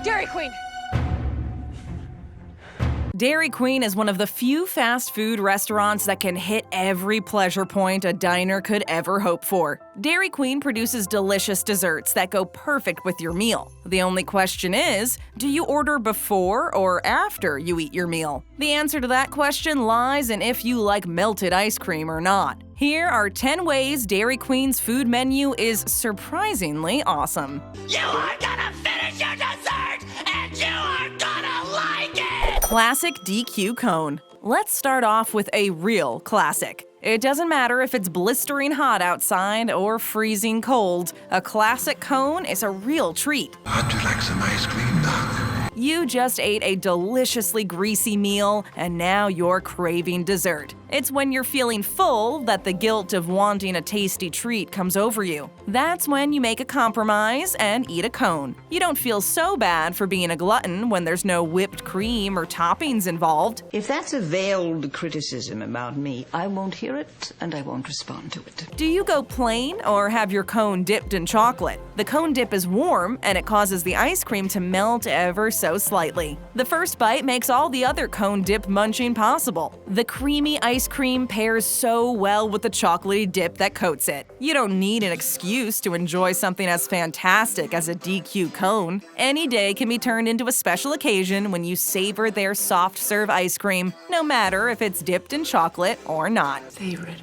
Dairy Queen. Dairy Queen is one of the few fast food restaurants that can hit every pleasure point a diner could ever hope for. Dairy Queen produces delicious desserts that go perfect with your meal. The only question is, do you order before or after you eat your meal? The answer to that question lies in if you like melted ice cream or not. Here are 10 ways Dairy Queen's food menu is surprisingly awesome. You are gonna finish your dessert, and you are gonna like it! Classic DQ cone. Let's start off with a real classic. It doesn't matter if it's blistering hot outside or freezing cold, a classic cone is a real treat. How'd you like some ice cream, Doc? You just ate a deliciously greasy meal, and now you're craving dessert. It's when you're feeling full that the guilt of wanting a tasty treat comes over you. That's when you make a compromise and eat a cone. You don't feel so bad for being a glutton when there's no whipped cream or toppings involved. If that's a veiled criticism about me, I won't hear it and I won't respond to it. Do you go plain or have your cone dipped in chocolate? The cone dip is warm and it causes the ice cream to melt ever so slightly. The first bite makes all the other cone dip munching possible. The creamy ice cream pairs so well with the chocolatey dip that coats it. You don't need an excuse to enjoy something as fantastic as a DQ cone. Any day can be turned into a special occasion when you savor their soft serve ice cream, no matter if it's dipped in chocolate or not. Savor it.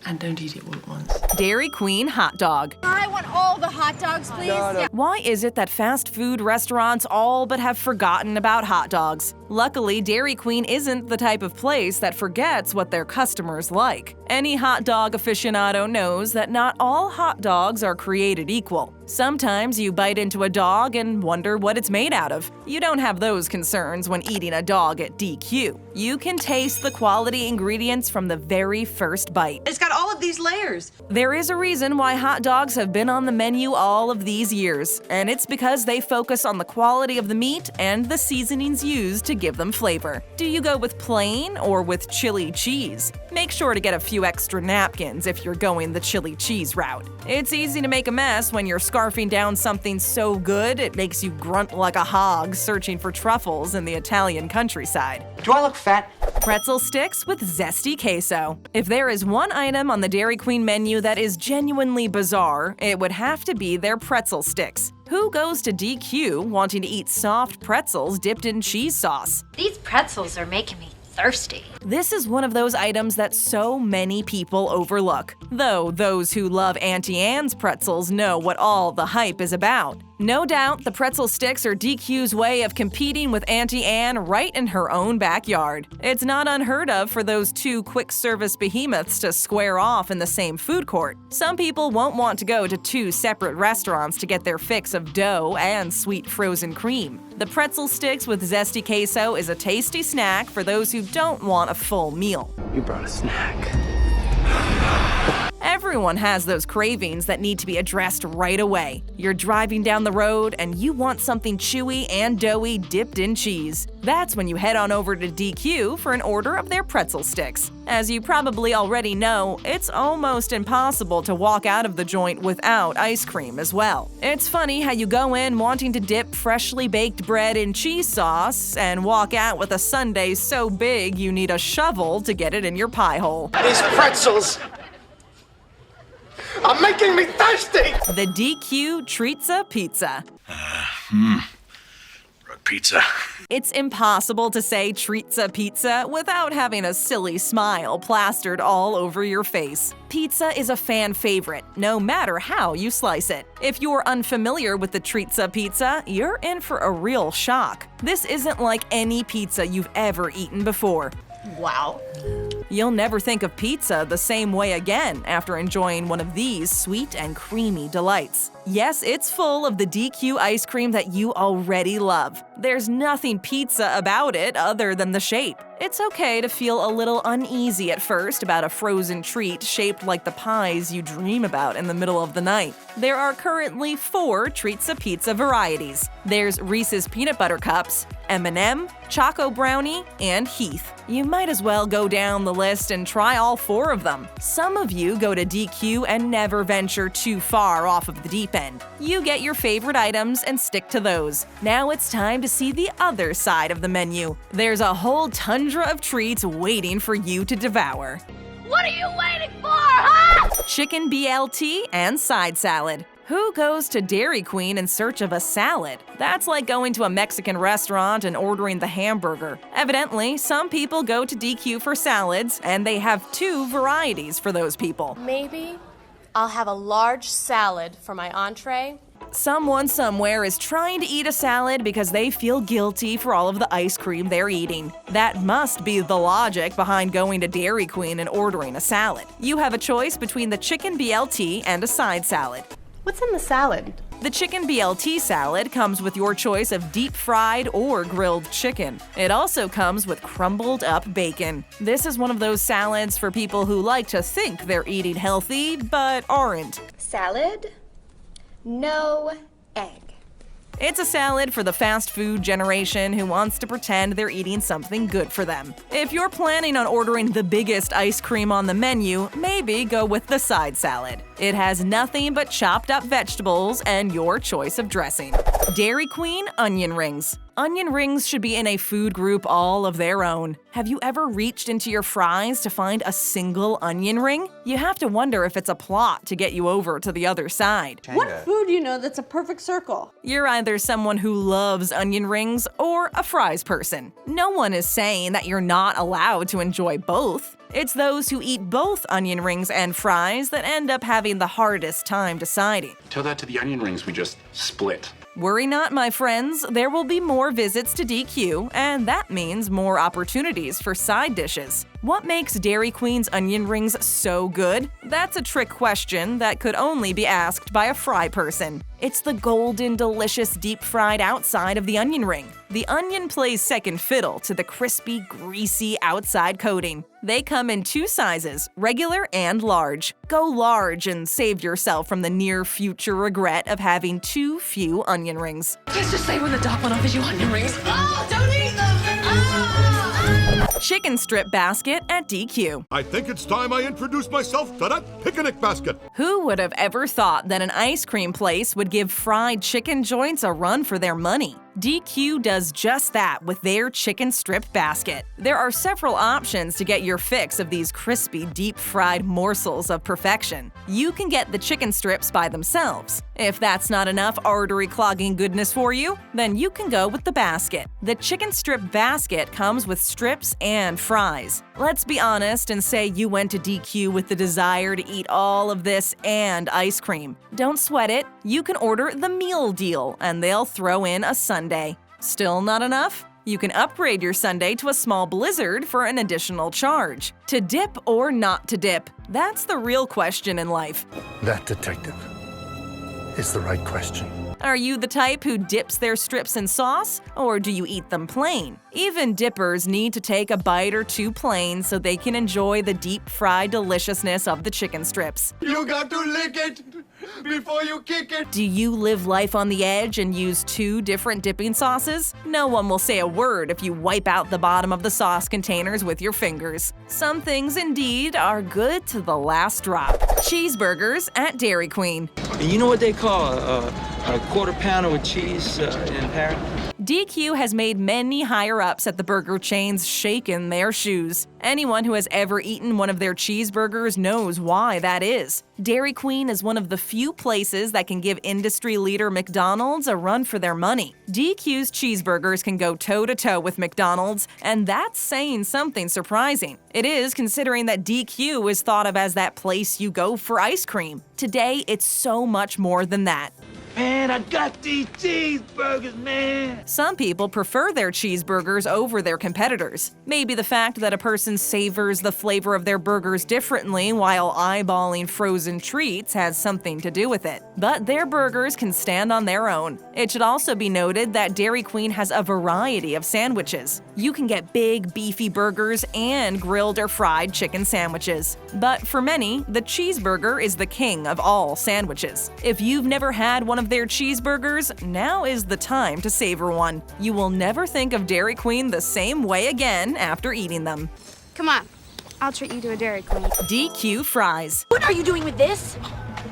And don't eat it all at once. Dairy Queen hot dog. I want all the hot dogs, please. Yeah. Why is it that fast food restaurants all but have forgotten about hot dogs? Luckily, Dairy Queen isn't the type of place that forgets what their customers like. Any hot dog aficionado knows that not all hot dogs are created equal. Sometimes you bite into a dog and wonder what it's made out of. You don't have those concerns when eating a dog at DQ. You can taste the quality ingredients from the very first bite. It's got all of these layers. There is a reason why hot dogs have been on the menu all of these years, and it's because they focus on the quality of the meat and the seasonings used to give them flavor. Do you go with plain or with chili cheese? Make sure to get a few extra napkins if you're going the chili cheese route. It's easy to make a mess when you're scarfing down something so good it makes you grunt like a hog searching for truffles in the Italian countryside. Do I look fat? Pretzel sticks with zesty queso. If there is one item on the Dairy Queen menu that is genuinely bizarre, it would have to be their pretzel sticks. Who goes to DQ wanting to eat soft pretzels dipped in cheese sauce? These pretzels are making me thirsty. This is one of those items that so many people overlook, though those who love Auntie Anne's pretzels know what all the hype is about. No doubt, the pretzel sticks are DQ's way of competing with Auntie Anne right in her own backyard. It's not unheard of for those two quick-service behemoths to square off in the same food court. Some people won't want to go to two separate restaurants to get their fix of dough and sweet frozen cream. The pretzel sticks with zesty queso is a tasty snack for those who don't want a full meal. You brought a snack. Everyone has those cravings that need to be addressed right away. You're driving down the road and you want something chewy and doughy dipped in cheese. That's when you head on over to DQ for an order of their pretzel sticks. As you probably already know, it's almost impossible to walk out of the joint without ice cream as well. It's funny how you go in wanting to dip freshly baked bread in cheese sauce and walk out with a sundae so big you need a shovel to get it in your pie hole. These pretzels are making me thirsty! The DQ Treatzza Pizza. Pizza. It's impossible to say Treatzza Pizza without having a silly smile plastered all over your face. Pizza is a fan favorite, no matter how you slice it. If you're unfamiliar with the Treatzza Pizza, you're in for a real shock. This isn't like any pizza you've ever eaten before. Wow. You'll never think of pizza the same way again after enjoying one of these sweet and creamy delights. Yes, it's full of the DQ ice cream that you already love. There's nothing pizza about it other than the shape. It's okay to feel a little uneasy at first about a frozen treat shaped like the pies you dream about in the middle of the night. There are currently 4 Treatzza Pizza varieties. There's Reese's Peanut Butter Cups, M&M, Choco Brownie, and Heath. You might as well go down the list and try all 4 of them. Some of you go to DQ and never venture too far off of the deep end. You get your favorite items and stick to those. Now it's time to see the other side of the menu. There's a whole tundra of treats waiting for you to devour. What are you waiting for, huh? Chicken BLT and side salad. Who goes to Dairy Queen in search of a salad? That's like going to a Mexican restaurant and ordering the hamburger. Evidently, some people go to DQ for salads, and they have 2 varieties for those people. Maybe I'll have a large salad for my entree. Someone somewhere is trying to eat a salad because they feel guilty for all of the ice cream they're eating. That must be the logic behind going to Dairy Queen and ordering a salad. You have a choice between the chicken BLT and a side salad. What's in the salad? The chicken BLT salad comes with your choice of deep-fried or grilled chicken. It also comes with crumbled-up bacon. This is one of those salads for people who like to think they're eating healthy, but aren't. Salad? No egg. It's a salad for the fast food generation who wants to pretend they're eating something good for them. If you're planning on ordering the biggest ice cream on the menu, maybe go with the side salad. It has nothing but chopped up vegetables and your choice of dressing. Dairy Queen onion rings. Onion rings should be in a food group all of their own. Have you ever reached into your fries to find a single onion ring? You have to wonder if it's a plot to get you over to the other side. What food do you know that's a perfect circle? You're either someone who loves onion rings or a fries person. No one is saying that you're not allowed to enjoy both. It's those who eat both onion rings and fries that end up having the hardest time deciding. Tell that to the onion rings we just split. Worry not, my friends, there will be more visits to DQ, and that means more opportunities for side dishes. What makes Dairy Queen's onion rings so good? That's a trick question that could only be asked by a fry person. It's the golden, delicious deep-fried outside of the onion ring. The onion plays second fiddle to the crispy, greasy outside coating. They come in 2 sizes, regular and large. Go large and save yourself from the near-future regret of having too few onion rings. Please just say when the doc went off is you onion rings. Oh, don't eat them! Oh! Chicken strip basket at DQ. I think it's time I introduce myself to that picnic basket. Who would have ever thought that an ice cream place would give fried chicken joints a run for their money? DQ does just that with their chicken strip basket. There are several options to get your fix of these crispy, deep-fried morsels of perfection. You can get the chicken strips by themselves. If that's not enough artery-clogging goodness for you, then you can go with the basket. The chicken strip basket comes with strips and fries. Let's be honest and say you went to DQ with the desire to eat all of this and ice cream. Don't sweat it. You can order the meal deal, and they'll throw in a sundae. Still not enough? You can upgrade your sundae to a small blizzard for an additional charge. To dip or not to dip? That's the real question in life. That, detective, is the right question. Are you the type who dips their strips in sauce, or do you eat them plain? Even dippers need to take a bite or 2 plain so they can enjoy the deep-fried deliciousness of the chicken strips. You got to lick it before you kick it. Do you live life on the edge and use 2 different dipping sauces? No one will say a word if you wipe out the bottom of the sauce containers with your fingers. Some things indeed are good to the last drop. Cheeseburgers at Dairy Queen. You know what they call a quarter pounder with cheese in Paris? DQ has made many higher-ups at the burger chains shake in their shoes. Anyone who has ever eaten one of their cheeseburgers knows why that is. Dairy Queen is one of the few places that can give industry leader McDonald's a run for their money. DQ's cheeseburgers can go toe-to-toe with McDonald's, and that's saying something surprising. It is, considering that DQ is thought of as that place you go for ice cream. Today, it's so much more than that. Man, I got these cheeseburgers, man. Some people prefer their cheeseburgers over their competitors. Maybe the fact that a person savors the flavor of their burgers differently while eyeballing frozen treats has something to do with it. But their burgers can stand on their own. It should also be noted that Dairy Queen has a variety of sandwiches. You can get big, beefy burgers and grilled or fried chicken sandwiches. But for many, the cheeseburger is the king of all sandwiches. If you've never had one of their cheeseburgers, now is the time to savor one. You will never think of Dairy Queen the same way again after eating them. Come on, I'll treat you to a Dairy Queen. DQ fries. What are you doing with this?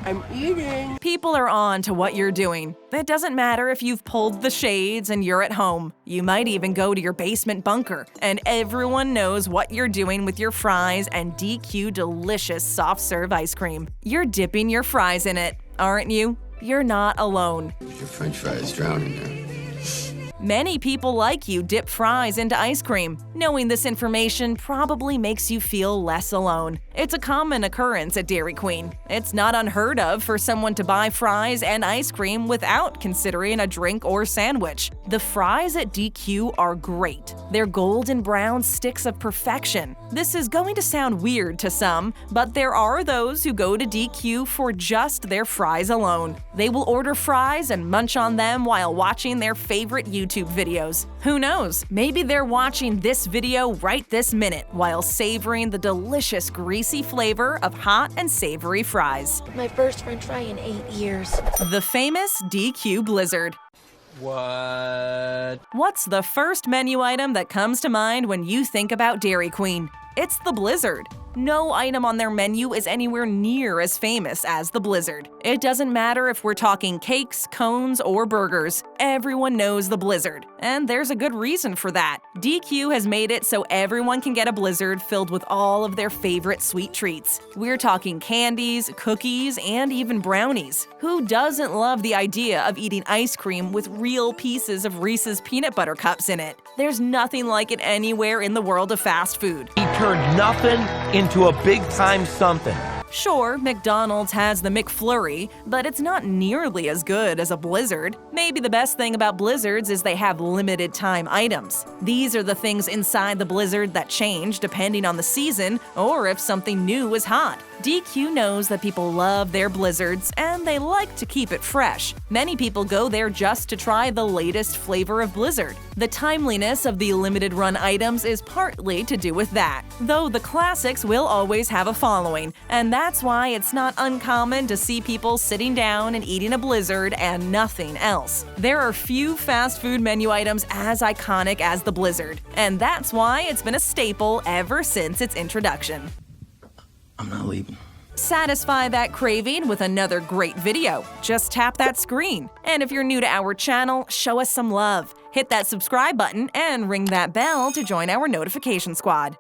I'm eating. People are on to what you're doing. It doesn't matter if you've pulled the shades and you're at home. You might even go to your basement bunker, and everyone knows what you're doing with your fries and DQ delicious soft serve ice cream. You're dipping your fries in it, aren't you? You're not alone. Your french fries drowning there. Many people like you dip fries into ice cream. Knowing this information probably makes you feel less alone. It's a common occurrence at Dairy Queen. It's not unheard of for someone to buy fries and ice cream without considering a drink or sandwich. The fries at DQ are great. They're golden brown sticks of perfection. This is going to sound weird to some, but there are those who go to DQ for just their fries alone. They will order fries and munch on them while watching their favorite YouTube videos. Who knows? Maybe they're watching this video right this minute while savoring the delicious greasy flavor of hot and savory fries. My first french fry in 8 years. The famous DQ Blizzard. What? What's the first menu item that comes to mind when you think about Dairy Queen? It's the Blizzard. No item on their menu is anywhere near as famous as the Blizzard. It doesn't matter if we're talking cakes, cones, or burgers. Everyone knows the Blizzard, and there's a good reason for that. DQ has made it so everyone can get a Blizzard filled with all of their favorite sweet treats. We're talking candies, cookies, and even brownies. Who doesn't love the idea of eating ice cream with real pieces of Reese's peanut butter cups in it? There's nothing like it anywhere in the world of fast food. He turned nothing into a big-time something. Sure, McDonald's has the McFlurry, but it's not nearly as good as a Blizzard. Maybe the best thing about Blizzards is they have limited time items. These are the things inside the Blizzard that change depending on the season or if something new is hot. DQ knows that people love their Blizzards and they like to keep it fresh. Many people go there just to try the latest flavor of Blizzard. The timeliness of the limited run items is partly to do with that, though the classics will always have a following, and that's why it's not uncommon to see people sitting down and eating a Blizzard and nothing else. There are few fast food menu items as iconic as the Blizzard, and that's why it's been a staple ever since its introduction. I'm not leaving. Satisfy that craving with another great video. Just tap that screen. And if you're new to our channel, show us some love. Hit that subscribe button and ring that bell to join our notification squad.